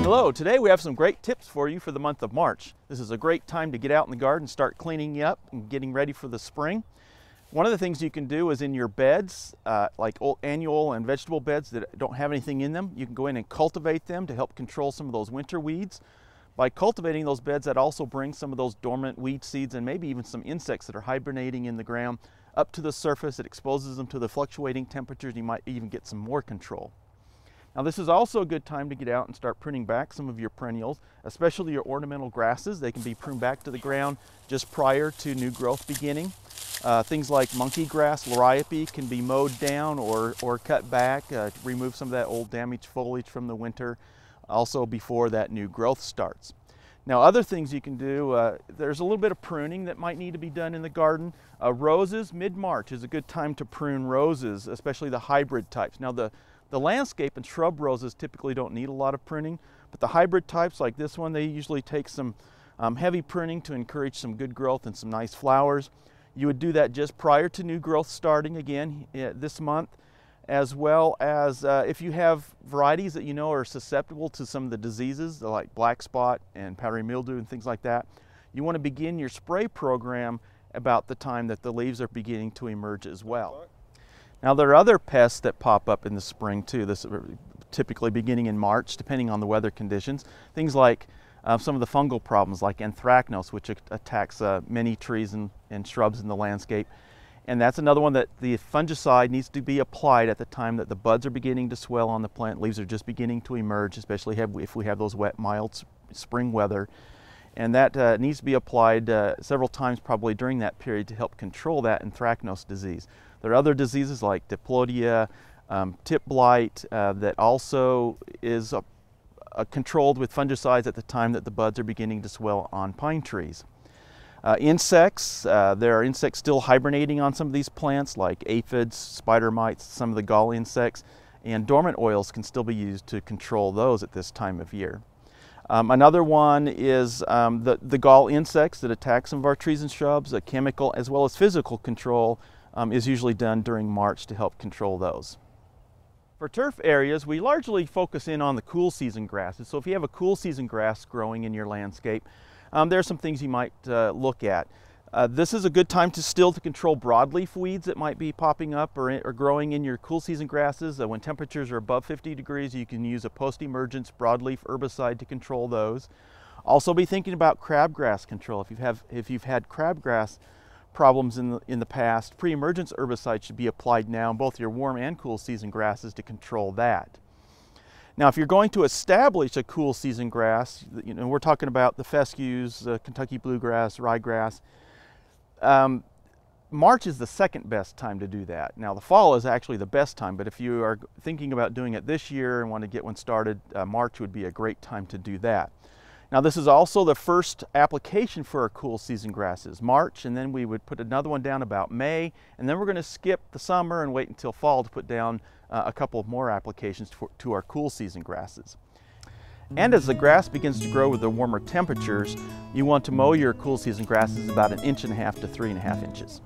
Hello, today we have some great tips for you for the month of March. This is a great time to get out in the garden, start cleaning up and getting ready for the spring. One of the things you can do is in your beds, like annual and vegetable beds that don't have anything in them, you can go in and cultivate them to help control some of those winter weeds. By cultivating those beds, that also brings some of those dormant weed seeds and maybe even some insects that are hibernating in the ground up to the surface. It exposes them to the fluctuating temperatures. You might even get some more control. Now this is also a good time to get out and start pruning back some of your perennials, especially your ornamental grasses. They can be pruned back to the ground just prior to new growth beginning. Things like monkey grass, liriope can be mowed down or cut back to remove some of that old damaged foliage from the winter, also before that new growth starts. Now other things you can do, there's a little bit of pruning that might need to be done in the garden. Roses, mid-March is a good time to prune roses, especially the hybrid types. Now the landscape and shrub roses typically don't need a lot of pruning, but the hybrid types like this one, they usually take some heavy pruning to encourage some good growth and some nice flowers. You would do that just prior to new growth starting again this month, as well as if you have varieties that you know are susceptible to some of the diseases like black spot and powdery mildew and things like that. You want to begin your spray program about the time that the leaves are beginning to emerge as well. Now there are other pests that pop up in the spring too, this typically beginning in March depending on the weather conditions. Things like some of the fungal problems like anthracnose, which attacks many trees and shrubs in the landscape. And that's another one that the fungicide needs to be applied at the time that the buds are beginning to swell on the plant, leaves are just beginning to emerge, especially if we have those wet, mild spring weather. And that needs to be applied several times probably during that period to help control that anthracnose disease. There are other diseases like diplodia, tip blight that also is controlled with fungicides at the time that the buds are beginning to swell on pine trees. Insects, there are insects still hibernating on some of these plants like aphids, spider mites, some of the gall insects, and dormant oils can still be used to control those at this time of year. Another one is the gall insects that attack some of our trees and shrubs. A chemical as well as physical control is usually done during March to help control those. For turf areas, we largely focus in on the cool season grasses. So if you have a cool season grass growing in your landscape, there are some things you might look at. This is a good time to control broadleaf weeds that might be popping up or growing in your cool season grasses. When temperatures are above 50 degrees, you can use a post-emergence broadleaf herbicide to control those. Also be thinking about crabgrass control. If you've had crabgrass problems in the past, pre-emergence herbicide should be applied now in both your warm and cool season grasses to control that. Now if you're going to establish a cool season grass, we're talking about the fescues, Kentucky bluegrass, ryegrass, March is the second best time to do that. Now the fall is actually the best time, but if you are thinking about doing it this year and want to get one started, March would be a great time to do that. Now this is also the first application for our cool season grasses, March, and then we would put another one down about May, and then we're going to skip the summer and wait until fall to put down a couple of more applications to our cool season grasses. And as the grass begins to grow with the warmer temperatures, you want to mow your cool season grasses about 1.5 to 3.5 inches.